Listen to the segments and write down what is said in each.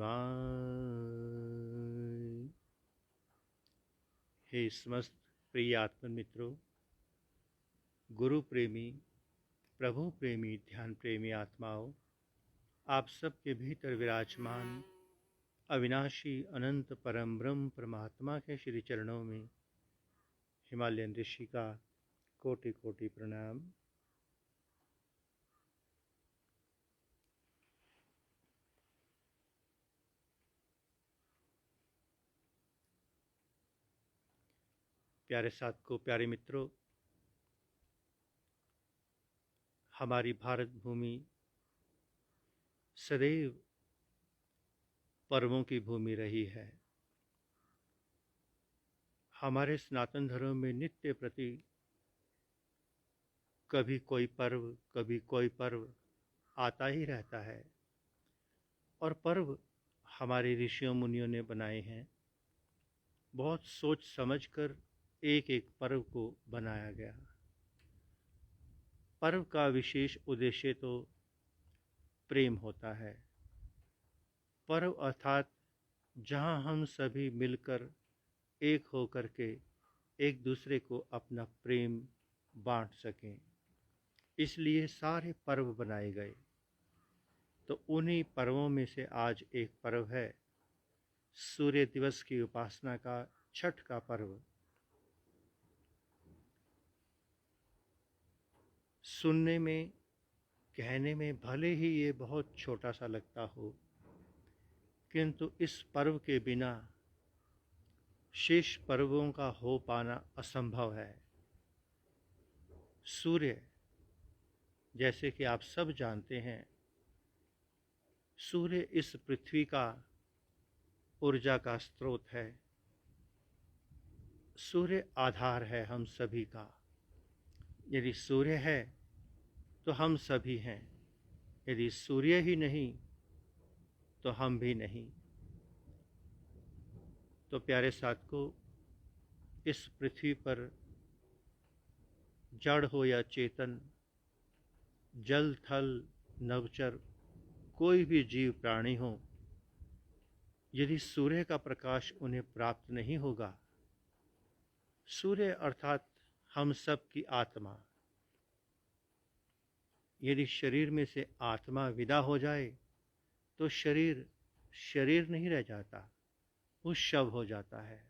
शिवाय। हे समस्त प्रिय आत्म मित्रों, गुरु प्रेमी, प्रभु प्रेमी, ध्यान प्रेमी आत्माओं, आप सबके भीतर विराजमान अविनाशी अनंत परम ब्रह्म परमात्मा के श्री चरणों में हिमालयन ऋषि का कोटि कोटि प्रणाम। प्यारे साधकों, प्यारे मित्रों, हमारी भारत भूमि सदैव पर्वों की भूमि रही है। हमारे सनातन धर्म में नित्य प्रति कभी कोई पर्व आता ही रहता है और पर्व हमारे ऋषियों मुनियों ने बनाए हैं। बहुत सोच समझकर एक एक पर्व को बनाया गया। पर्व का विशेष उद्देश्य तो प्रेम होता है। पर्व अर्थात जहाँ हम सभी मिलकर एक होकर के एक दूसरे को अपना प्रेम बांट सकें, इसलिए सारे पर्व बनाए गए। तो उन्हीं पर्वों में से आज एक पर्व है सूर्य दिवस की उपासना का छठ का पर्व। सुनने में, कहने में भले ही ये बहुत छोटा सा लगता हो, किंतु इस पर्व के बिना शेष पर्वों का हो पाना असंभव है। सूर्य, जैसे कि आप सब जानते हैं, सूर्य इस पृथ्वी का ऊर्जा का स्रोत है। सूर्य आधार है हम सभी का। यदि सूर्य है तो हम सभी हैं, यदि सूर्य ही नहीं तो हम भी नहीं। तो प्यारे साधकों, इस पृथ्वी पर जड़ हो या चेतन, जल थल नभचर, कोई भी जीव प्राणी हो, यदि सूर्य का प्रकाश उन्हें प्राप्त नहीं होगा, सूर्य अर्थात हम सब की आत्मा, यदि शरीर में से आत्मा विदा हो जाए तो शरीर नहीं रह जाता, वो शव हो जाता है।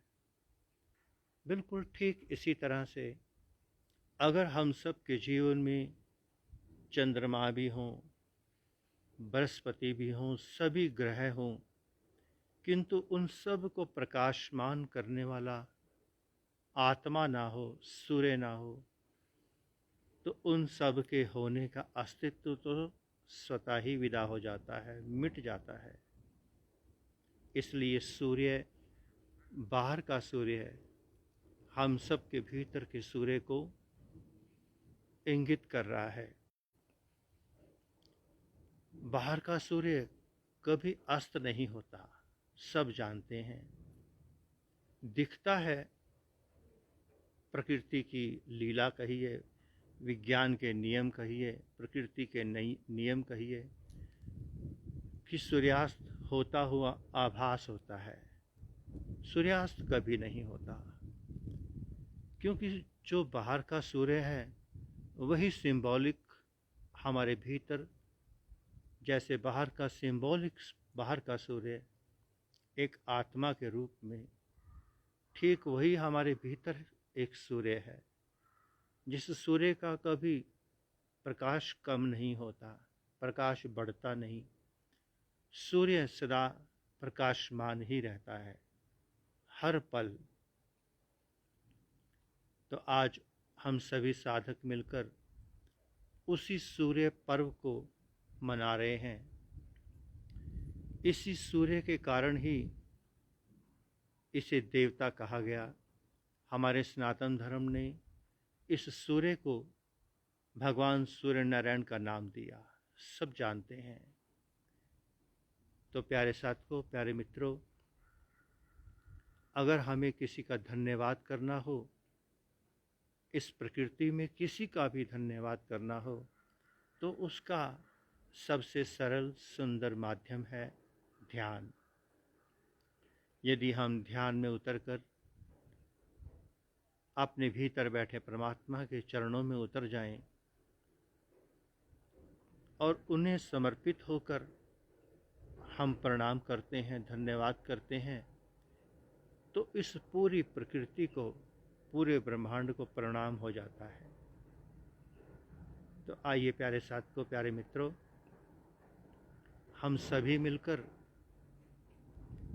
बिल्कुल ठीक इसी तरह से अगर हम सब के जीवन में चंद्रमा भी हों, बृहस्पति भी हों, सभी ग्रह हों, किंतु उन सब को प्रकाशमान करने वाला आत्मा ना हो, सूर्य ना हो, तो उन सब के होने का अस्तित्व तो स्वतः ही विदा हो जाता है, मिट जाता है। इसलिए सूर्य बाहर का सूर्य है, हम सब के भीतर के सूर्य को इंगित कर रहा है। बाहर का सूर्य कभी अस्त नहीं होता, सब जानते हैं। दिखता है, प्रकृति की लीला कहिए, विज्ञान के नियम कहिए, प्रकृति के नियम कहिए, कि सूर्यास्त होता हुआ आभास होता है। सूर्यास्त कभी नहीं होता, क्योंकि जो बाहर का सूर्य है वही सिंबॉलिक हमारे भीतर, जैसे बाहर का सिंबॉलिक बाहर का सूर्य एक आत्मा के रूप में, ठीक वही हमारे भीतर एक सूर्य है, जिस सूर्य का कभी प्रकाश कम नहीं होता, प्रकाश बढ़ता नहीं। सूर्य सदा प्रकाशमान ही रहता है, हर पल। तो आज हम सभी साधक मिलकर उसी सूर्य पर्व को मना रहे हैं। इसी सूर्य के कारण ही इसे देवता कहा गया। हमारे सनातन धर्म ने इस सूर्य को भगवान सूर्य नारायण का नाम दिया, सब जानते हैं। तो प्यारे साथियों, प्यारे मित्रों, अगर हमें किसी का धन्यवाद करना हो, इस प्रकृति में किसी का भी धन्यवाद करना हो, तो उसका सबसे सरल सुंदर माध्यम है ध्यान। यदि हम ध्यान में उतरकर अपने भीतर बैठे परमात्मा के चरणों में उतर जाएं और उन्हें समर्पित होकर हम प्रणाम करते हैं, धन्यवाद करते हैं, तो इस पूरी प्रकृति को, पूरे ब्रह्मांड को प्रणाम हो जाता है। तो आइए प्यारे साथियों, प्यारे मित्रों, हम सभी मिलकर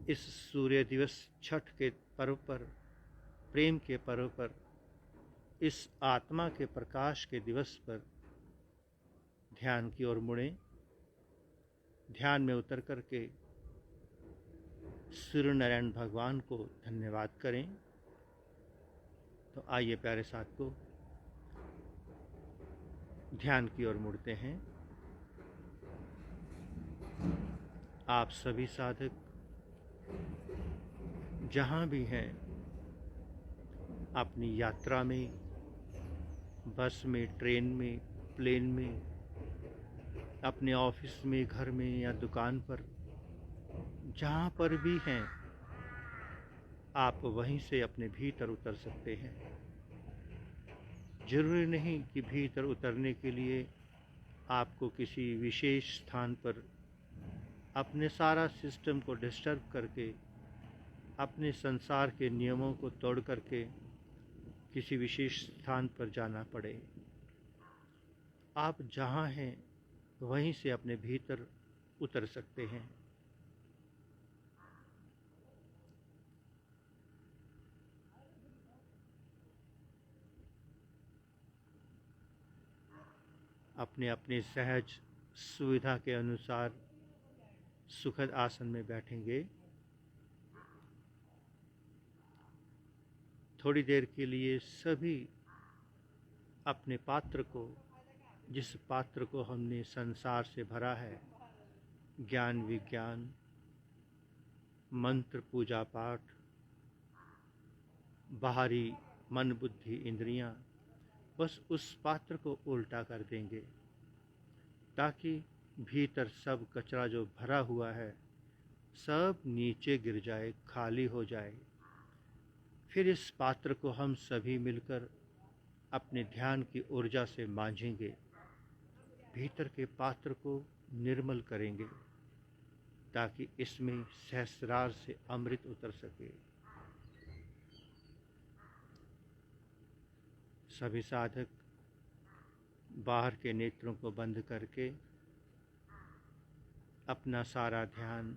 इस सूर्य दिवस छठ के पर्व पर, प्रेम के पर्व पर, इस आत्मा के प्रकाश के दिवस पर ध्यान की ओर मुड़ें। ध्यान में उतर करके सूर्य नारायण भगवान को धन्यवाद करें। तो आइए प्यारे साथियों, ध्यान की ओर मुड़ते हैं। आप सभी साधक जहाँ भी हैं, अपनी यात्रा में, बस में, ट्रेन में, प्लेन में, अपने ऑफिस में, घर में या दुकान पर, जहाँ पर भी हैं, आप वहीं से अपने भीतर उतर सकते हैं। जरूरी नहीं कि भीतर उतरने के लिए आपको किसी विशेष स्थान पर अपने सारा सिस्टम को डिस्टर्ब करके, अपने संसार के नियमों को तोड़ करके किसी विशेष स्थान पर जाना पड़े। आप जहाँ हैं वहीं से अपने भीतर उतर सकते हैं। अपने अपने सहज सुविधा के अनुसार सुखद आसन में बैठेंगे। थोड़ी देर के लिए सभी अपने पात्र को, जिस पात्र को हमने संसार से भरा है, ज्ञान विज्ञान, मंत्र, पूजा पाठ, बाहरी मन बुद्धि इंद्रियां, बस उस पात्र को उल्टा कर देंगे ताकि भीतर सब कचरा जो भरा हुआ है सब नीचे गिर जाए, खाली हो जाए। फिर इस पात्र को हम सभी मिलकर अपने ध्यान की ऊर्जा से मांझेंगे, भीतर के पात्र को निर्मल करेंगे ताकि इसमें सहस्रार से अमृत उतर सके। सभी साधक बाहर के नेत्रों को बंद करके अपना सारा ध्यान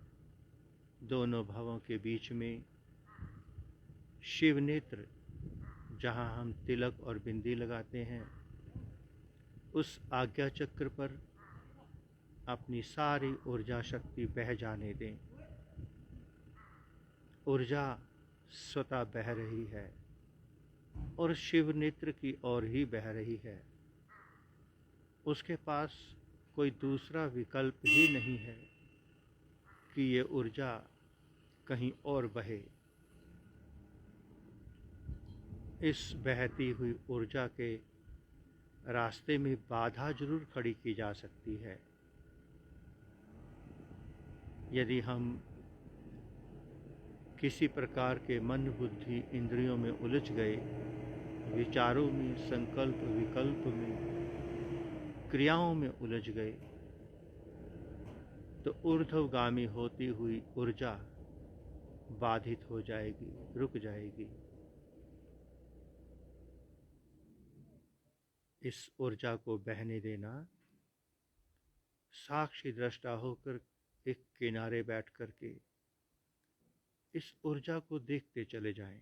दोनों भवों के बीच में शिव नेत्र, जहाँ हम तिलक और बिंदी लगाते हैं, उस आज्ञा चक्र पर अपनी सारी ऊर्जा शक्ति बह जाने दें। ऊर्जा स्वतः बह रही है और शिव नेत्र की ओर ही बह रही है। उसके पास कोई दूसरा विकल्प ही नहीं है कि ये ऊर्जा कहीं और बहे। इस बहती हुई ऊर्जा के रास्ते में बाधा जरूर खड़ी की जा सकती है। यदि हम किसी प्रकार के मन बुद्धि इंद्रियों में उलझ गए, विचारों में, संकल्प विकल्प में, क्रियाओं में उलझ गए, तो ऊर्ध्वगामी होती हुई ऊर्जा बाधित हो जाएगी, रुक जाएगी। इस ऊर्जा को बहने देना, साक्षी दृष्टा होकर एक किनारे बैठ करके इस ऊर्जा को देखते चले जाएं।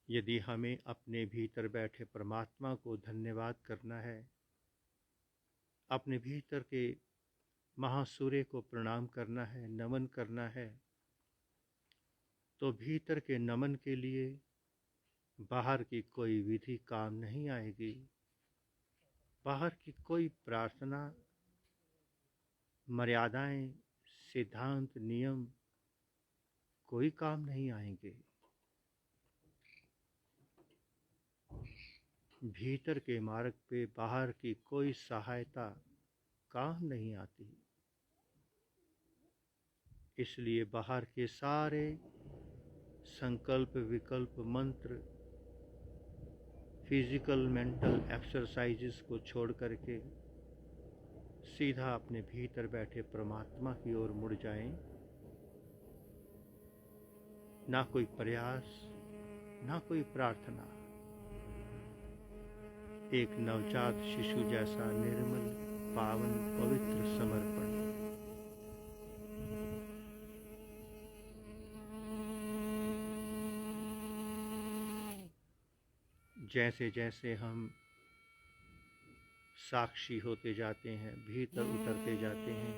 यदि हमें अपने भीतर बैठे परमात्मा को धन्यवाद करना है, अपने भीतर के महासूर्य को प्रणाम करना है, नमन करना है, तो भीतर के नमन के लिए बाहर की कोई विधि काम नहीं आएगी। बाहर की कोई प्रार्थना, मर्यादाएं, सिद्धांत, नियम कोई काम नहीं आएंगे। भीतर के मार्ग पे बाहर की कोई सहायता काम नहीं आती। इसलिए बाहर के सारे संकल्प, विकल्प, मंत्र, फिजिकल मेंटल एक्सरसाइजेस को छोड़ करके सीधा अपने भीतर बैठे परमात्मा की ओर मुड़ जाएं। ना कोई प्रयास, ना कोई प्रार्थना। एक नवजात शिशु जैसा निर्मल, पावन, पवित्र समर्पण। जैसे जैसे हम साक्षी होते जाते हैं, भीतर उतरते जाते हैं,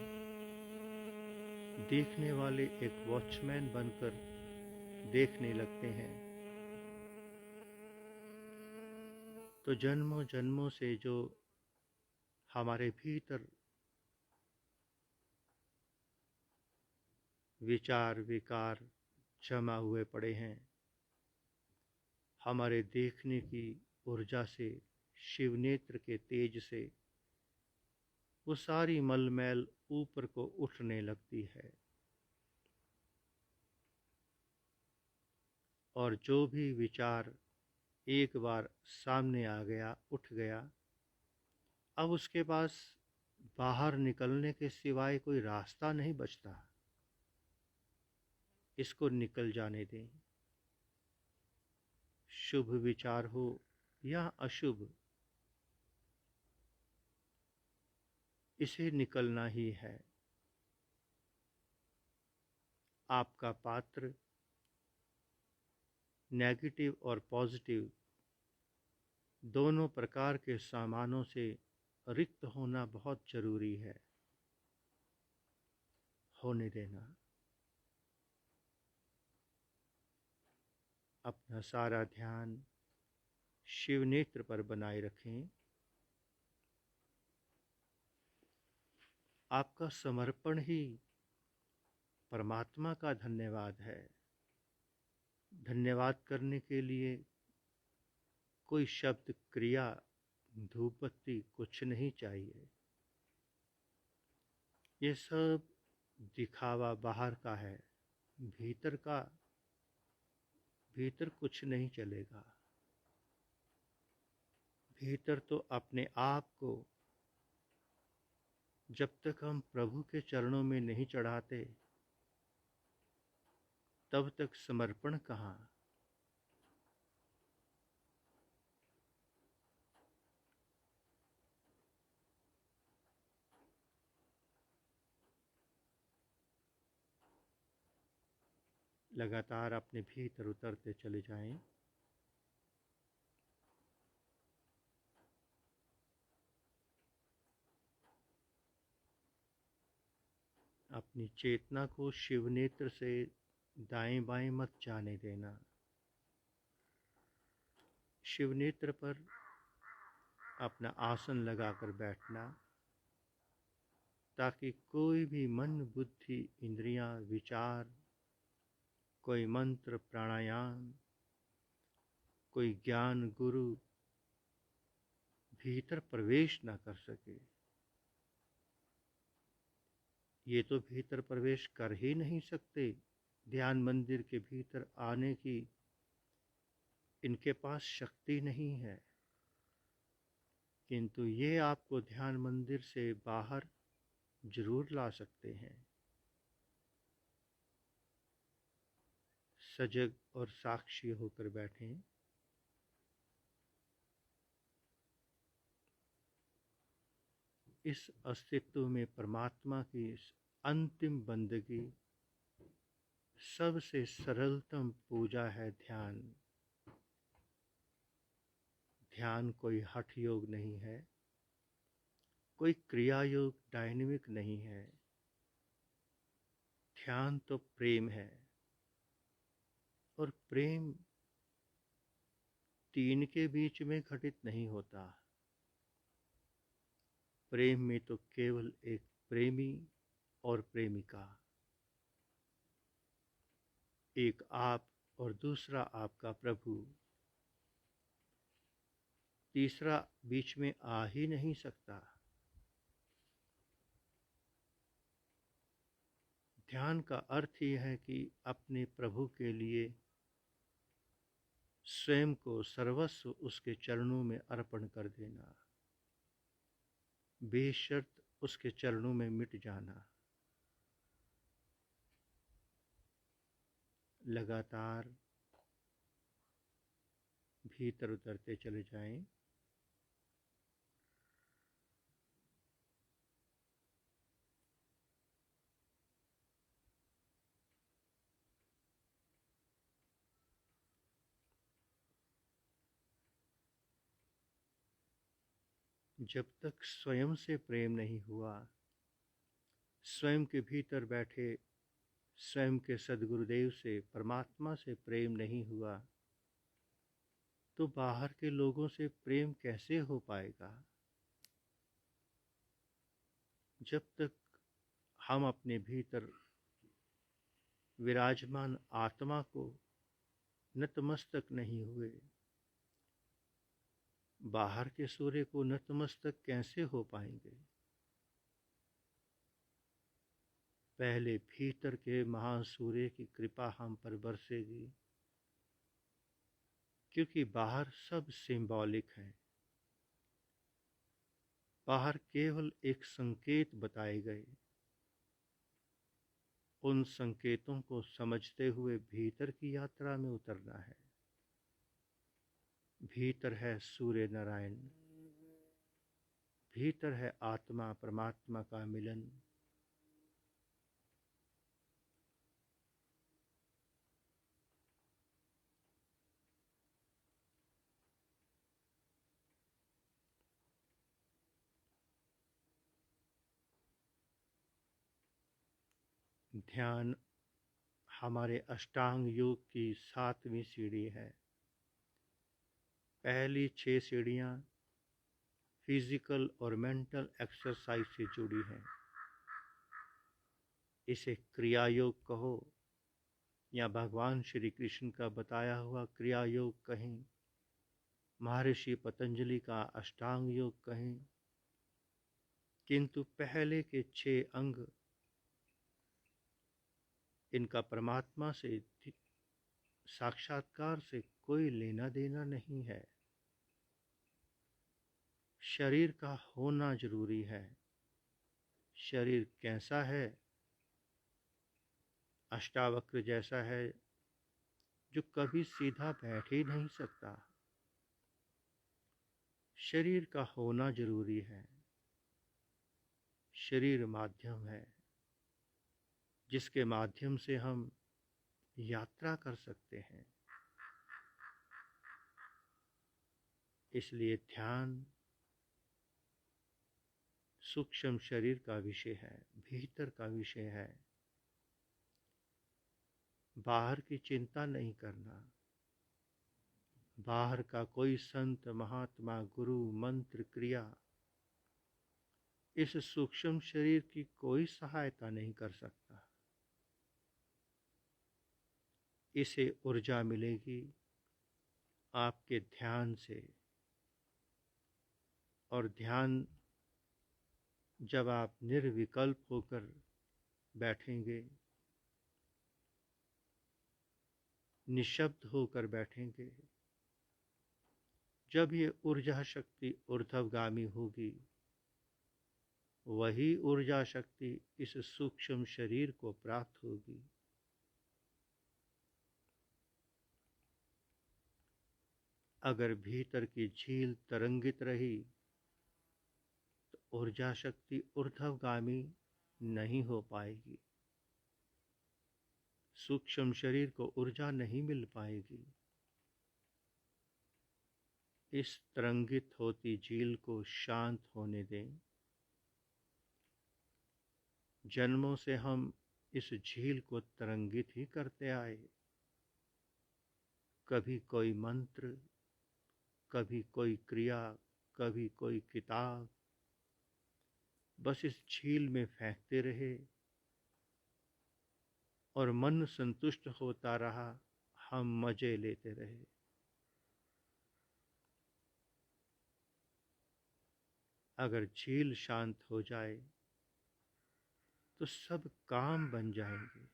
देखने वाले एक वॉचमैन बनकर देखने लगते हैं, तो जन्मों जन्मों से जो हमारे भीतर विचार विकार जमा हुए पड़े हैं, हमारे देखने की ऊर्जा से, शिव नेत्र के तेज से वो सारी मलमैल ऊपर को उठने लगती है। और जो भी विचार एक बार सामने आ गया, उठ गया, अब उसके पास बाहर निकलने के सिवाय कोई रास्ता नहीं बचता। इसको निकल जाने दें। शुभ विचार हो या अशुभ, इसे निकलना ही है। आपका पात्र नेगेटिव और पॉजिटिव दोनों प्रकार के सामानों से रिक्त होना बहुत जरूरी है। होने देना। अपना सारा ध्यान शिव नेत्र पर बनाए रखें। आपका समर्पण ही परमात्मा का धन्यवाद है। धन्यवाद करने के लिए कोई शब्द, क्रिया, धूप बत्ती कुछ नहीं चाहिए। ये सब दिखावा बाहर का है, भीतर कुछ नहीं चलेगा। भीतर तो अपने आप को जब तक हम प्रभु के चरणों में नहीं चढ़ाते, तब तक समर्पण कहाँ। लगातार अपने भीतर उतरते चले जाएं। अपनी चेतना को शिव नेत्र से दाएं बाएं मत जाने देना। शिव नेत्र पर अपना आसन लगाकर बैठना, ताकि कोई भी मन, बुद्धि, इंद्रियां, विचार, कोई मंत्र, प्राणायाम, कोई ज्ञान गुरु भीतर प्रवेश ना कर सके। ये तो भीतर प्रवेश कर ही नहीं सकते। ध्यान मंदिर के भीतर आने की इनके पास शक्ति नहीं है, किंतु ये आपको ध्यान मंदिर से बाहर जरूर ला सकते हैं। सजग और साक्षी होकर बैठें। इस अस्तित्व में परमात्मा की इस अंतिम बंदगी, सबसे सरलतम पूजा है ध्यान। ध्यान कोई हठ योग नहीं है, कोई क्रिया योग डायनेमिक नहीं है। ध्यान तो प्रेम है, और प्रेम तीन के बीच में घटित नहीं होता। प्रेम में तो केवल एक प्रेमी और प्रेमिका। एक आप और दूसरा आपका प्रभु, तीसरा बीच में आ ही नहीं सकता। ध्यान का अर्थ ही है कि अपने प्रभु के लिए स्वयं को सर्वस्व उसके चरणों में अर्पण कर देना, बेशर्त उसके चरणों में मिट जाना। लगातार भीतर उतरते चले जाएं। जब तक स्वयं से प्रेम नहीं हुआ, स्वयं के भीतर बैठे स्वयं के सद्गुरुदेव से, परमात्मा से प्रेम नहीं हुआ, तो बाहर के लोगों से प्रेम कैसे हो पाएगा? जब तक हम अपने भीतर विराजमान आत्मा को नतमस्तक नहीं हुए, बाहर के सूर्य को नतमस्तक कैसे हो पाएंगे? पहले भीतर के महासूर्य की कृपा हम पर बरसेगी, क्योंकि बाहर सब सिंबॉलिक है। बाहर केवल एक संकेत बताए गए, उन संकेतों को समझते हुए भीतर की यात्रा में उतरना है। भीतर है सूर्य नारायण, भीतर है आत्मा परमात्मा का मिलन। ध्यान हमारे अष्टांग योग की 7वीं सीढ़ी है। पहली 6 सीढ़ियाँ फिजिकल और मेंटल एक्सरसाइज से जुड़ी हैं। इसे क्रिया योग कहो या भगवान श्री कृष्ण का बताया हुआ क्रिया योग कहें, महर्षि पतंजलि का अष्टांग योग कहें, किंतु पहले के 6 अंग, इनका परमात्मा से साक्षात्कार से कोई लेना देना नहीं है। शरीर का होना जरूरी है। शरीर कैसा है? अष्टावक्र जैसा है, जो कभी सीधा बैठ ही नहीं सकता। शरीर का होना जरूरी है। शरीर माध्यम है, जिसके माध्यम से हम यात्रा कर सकते हैं। इसलिए ध्यान सूक्ष्म शरीर का विषय है, भीतर का विषय है। बाहर की चिंता नहीं करना। बाहर का कोई संत, महात्मा, गुरु, मंत्र, क्रिया इस सूक्ष्म शरीर की कोई सहायता नहीं कर सकता। इसे ऊर्जा मिलेगी आपके ध्यान से, और ध्यान जब आप निर्विकल्प होकर बैठेंगे, निशब्द होकर बैठेंगे, जब ये ऊर्जा शक्ति ऊर्ध्वगामी होगी, वही ऊर्जा शक्ति इस सूक्ष्म शरीर को प्राप्त होगी। अगर भीतर की झील तरंगित रही तो ऊर्जा शक्ति ऊर्ध्वगामी नहीं हो पाएगी। सूक्ष्म शरीर को ऊर्जा नहीं मिल पाएगी। इस तरंगित होती झील को शांत होने दें। जन्मों से हम इस झील को तरंगित ही करते आए। कभी कोई मंत्र, कभी कोई क्रिया, कभी कोई किताब, बस इस झील में फेंकते रहे। और मन संतुष्ट होता रहा, हम मजे लेते रहे। अगर झील शांत हो जाए तो सब काम बन जाएंगे।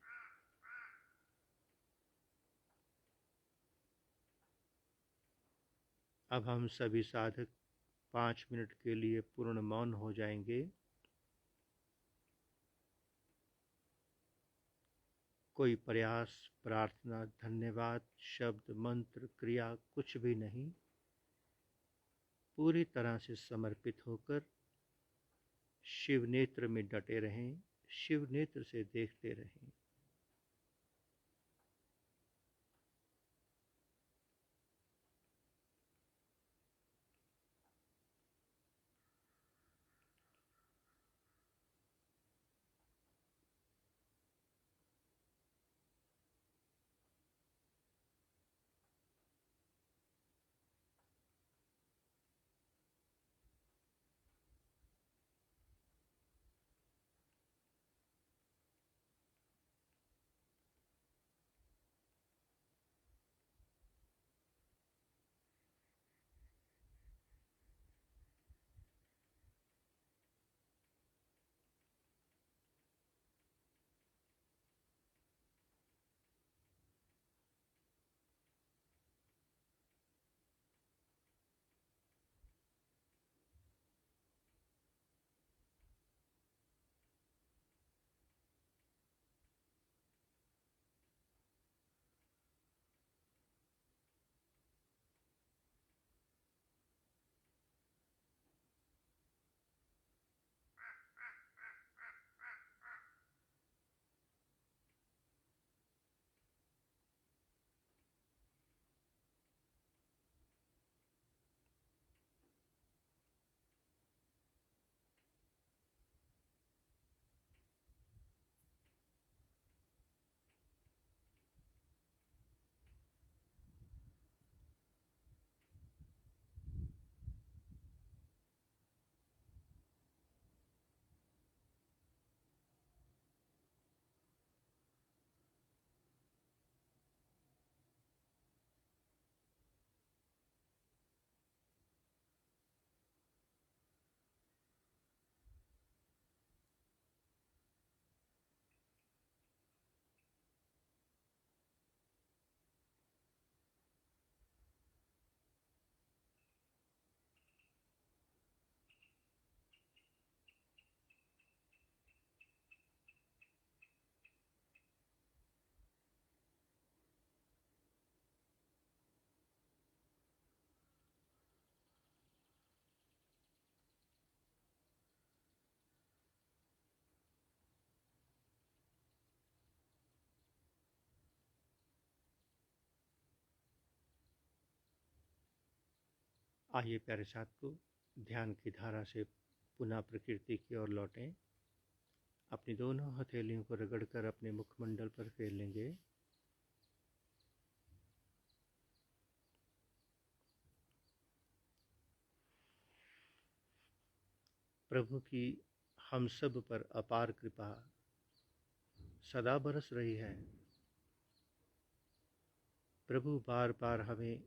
अब हम सभी साधक 5 मिनट के लिए पूर्ण मौन हो जाएंगे। कोई प्रयास, प्रार्थना, धन्यवाद, शब्द, मंत्र, क्रिया कुछ भी नहीं। पूरी तरह से समर्पित होकर शिव नेत्र में डटे रहें, शिव नेत्र से देखते रहें। आइए प्यारे साथियों, ध्यान की धारा से पुनः प्रकृति की ओर लौटें। अपनी दोनों हथेलियों को रगड़कर अपने मुखमंडल पर फेर लेंगे। प्रभु की हम सब पर अपार कृपा सदा बरस रही है। प्रभु बार बार हमें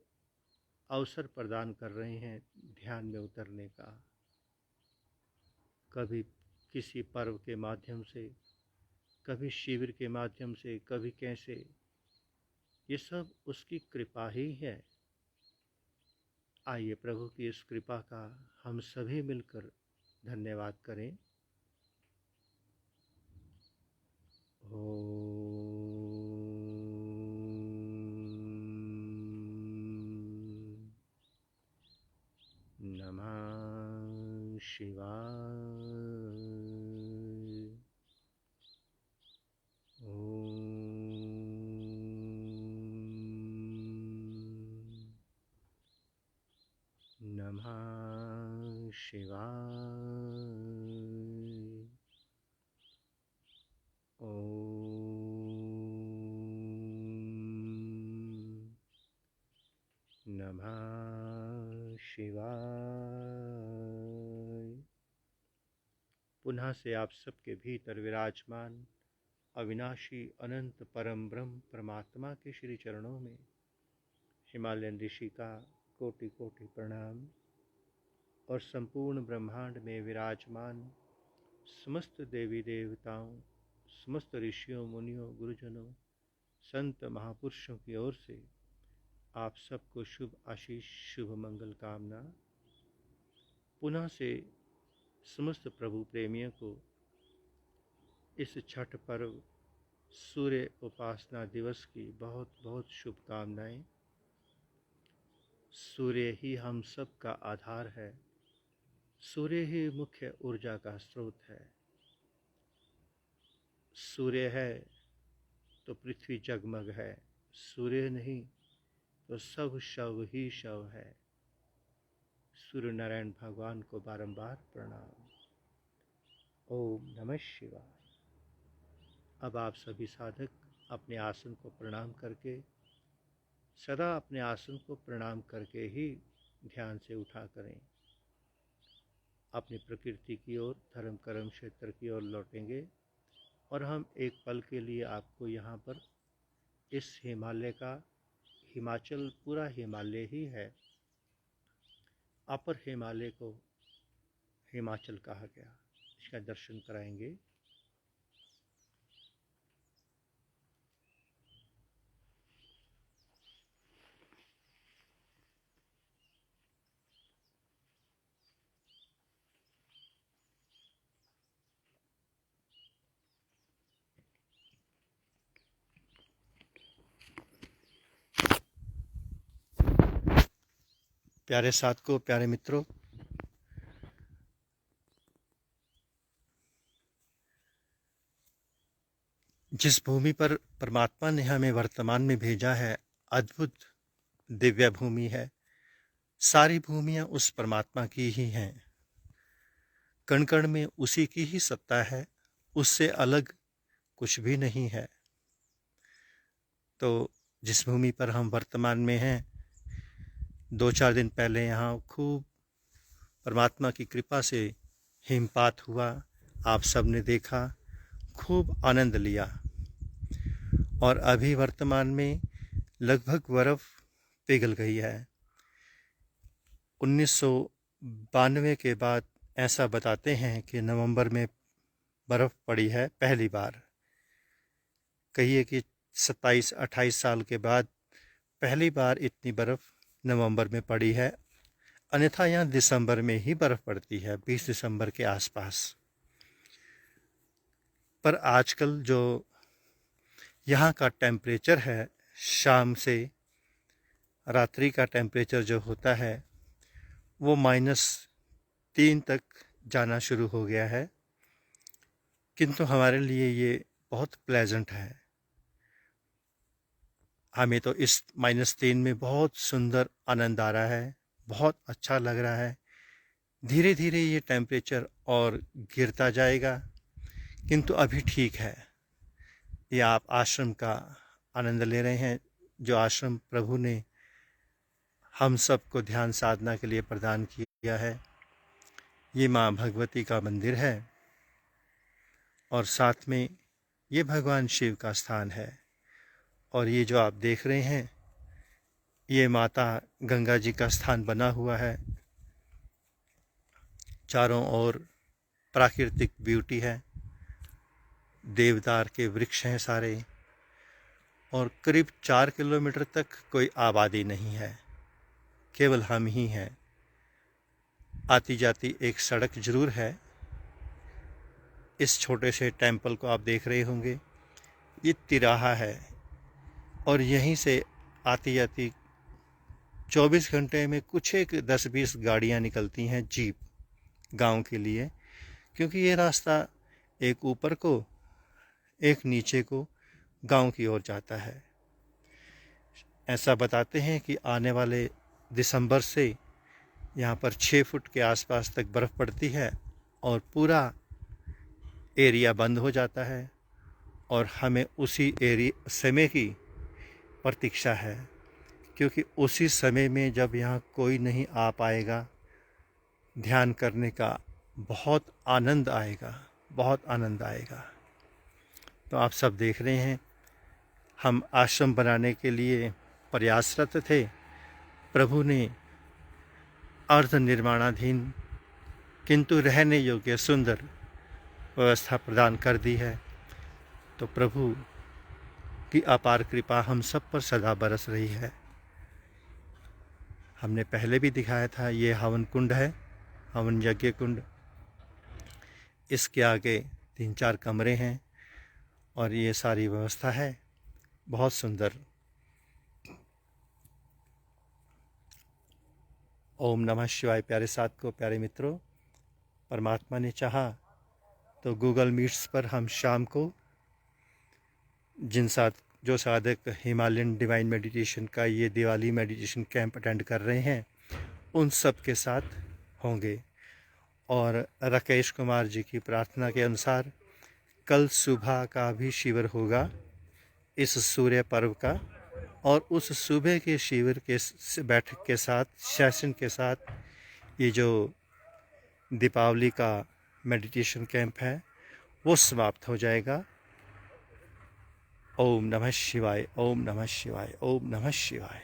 अवसर प्रदान कर रहे हैं ध्यान में उतरने का। कभी किसी पर्व के माध्यम से, कभी शिविर के माध्यम से, कभी कैसे। ये सब उसकी कृपा ही है। आइए प्रभु की इस कृपा का हम सभी मिलकर धन्यवाद करें। नमः शिवाय। नमः शिवाय। नमः शिवाय। पुनः से आप सबके भीतर विराजमान अविनाशी अनंत परम ब्रह्म परमात्मा के श्री चरणों में हिमालयन ऋषि का कोटि कोटि प्रणाम और संपूर्ण ब्रह्मांड में विराजमान समस्त देवी देवताओं, समस्त ऋषियों, मुनियों, गुरुजनों, संत महापुरुषों की ओर से आप सबको शुभ आशीष, शुभ मंगल कामना। पुनः से समस्त प्रभु प्रेमियों को इस छठ पर्व सूर्य उपासना दिवस की बहुत बहुत शुभकामनाएं। सूर्य ही हम सब का आधार है, सूर्य ही मुख्य ऊर्जा का स्रोत है। सूर्य है तो पृथ्वी जगमग है, सूर्य नहीं तो सब शव ही शव है। सूर्य नारायण भगवान को बारंबार प्रणाम। ओम नमः शिवाय। अब आप सभी साधक अपने आसन को प्रणाम करके, सदा अपने आसन को प्रणाम करके ही ध्यान से उठा करें। अपनी प्रकृति की ओर, धर्म कर्म क्षेत्र की ओर लौटेंगे और हम एक पल के लिए आपको यहाँ पर इस हिमालय का, हिमाचल पूरा हिमालय ही है, अपर हिमालय को हिमाचल कहा गया, इसका दर्शन कराएंगे। प्यारे साधकों, प्यारे मित्रों, जिस भूमि पर परमात्मा ने हमें वर्तमान में भेजा है, अद्भुत दिव्य भूमि है। सारी भूमियां उस परमात्मा की ही हैं। कण कण में उसी की ही सत्ता है, उससे अलग कुछ भी नहीं है। तो जिस भूमि पर हम वर्तमान में हैं, 2-4 दिन पहले यहाँ खूब परमात्मा की कृपा से हिमपात हुआ, आप सब ने देखा, खूब आनंद लिया। और अभी वर्तमान में लगभग बर्फ़ पिघल गई है। 1992 के बाद ऐसा बताते हैं कि नवंबर में बर्फ़ पड़ी है पहली बार। कहिए कि 27-28 साल के बाद पहली बार इतनी बर्फ़ नवंबर में पड़ी है। अन्यथा यहाँ दिसंबर में ही बर्फ़ पड़ती है, 20 दिसंबर के आसपास। पर आजकल जो यहाँ का टेम्परेचर है, शाम से रात्रि का टेम्परेचर जो होता है वो -3 तक जाना शुरू हो गया है। किंतु हमारे लिए ये बहुत प्लेजेंट है। हमें तो इस -3 में बहुत सुंदर आनंद आ रहा है, बहुत अच्छा लग रहा है। धीरे धीरे ये टेम्परेचर और गिरता जाएगा, किंतु अभी ठीक है। ये आप आश्रम का आनंद ले रहे हैं, जो आश्रम प्रभु ने हम सबको ध्यान साधना के लिए प्रदान किया है। ये माँ भगवती का मंदिर है और साथ में ये भगवान शिव का स्थान है। और ये जो आप देख रहे हैं, ये माता गंगा जी का स्थान बना हुआ है। चारों ओर प्राकृतिक ब्यूटी है, देवदार के वृक्ष हैं सारे, और करीब 4 किलोमीटर तक कोई आबादी नहीं है, केवल हम ही हैं। आती जाती एक सड़क जरूर है। इस छोटे से टेंपल को आप देख रहे होंगे, ये तिराहा है और यहीं से आती जाती 24 घंटे में कुछ एक 10-20 गाड़ियाँ निकलती हैं, जीप, गांव के लिए। क्योंकि ये रास्ता एक ऊपर को, एक नीचे को, गांव की ओर जाता है। ऐसा बताते हैं कि आने वाले दिसंबर से यहाँ पर 6 फुट के आसपास तक बर्फ़ पड़ती है और पूरा एरिया बंद हो जाता है। और हमें उसी समय की प्रतीक्षा है, क्योंकि उसी समय में जब यहाँ कोई नहीं आ पाएगा, ध्यान करने का बहुत आनंद आएगा, बहुत आनंद आएगा। तो आप सब देख रहे हैं, हम आश्रम बनाने के लिए प्रयासरत थे। प्रभु ने अर्ध निर्माणाधीन किंतु रहने योग्य सुंदर व्यवस्था प्रदान कर दी है। तो प्रभु की अपार कृपा हम सब पर सदा बरस रही है। हमने पहले भी दिखाया था, ये हवन कुंड है, हवन यज्ञ कुंड। इसके आगे 3-4 कमरे हैं और ये सारी व्यवस्था है, बहुत सुंदर। ओम नमः शिवाय। प्यारे साधकों, प्यारे मित्रों, परमात्मा ने चाहा तो गूगल मीट्स पर हम शाम को जो साधक हिमालयन डिवाइन मेडिटेशन का ये दिवाली मेडिटेशन कैंप अटेंड कर रहे हैं, उन सब के साथ होंगे। और राकेश कुमार जी की प्रार्थना के अनुसार कल सुबह का भी शिविर होगा इस सूर्य पर्व का। और उस सुबह के शिविर के बैठक के साथ, सेशन के साथ, ये जो दीपावली का मेडिटेशन कैंप है वो समाप्त हो जाएगा। ओम नमः शिवाय, ओम नमः शिवाय, ओम नमः शिवाय।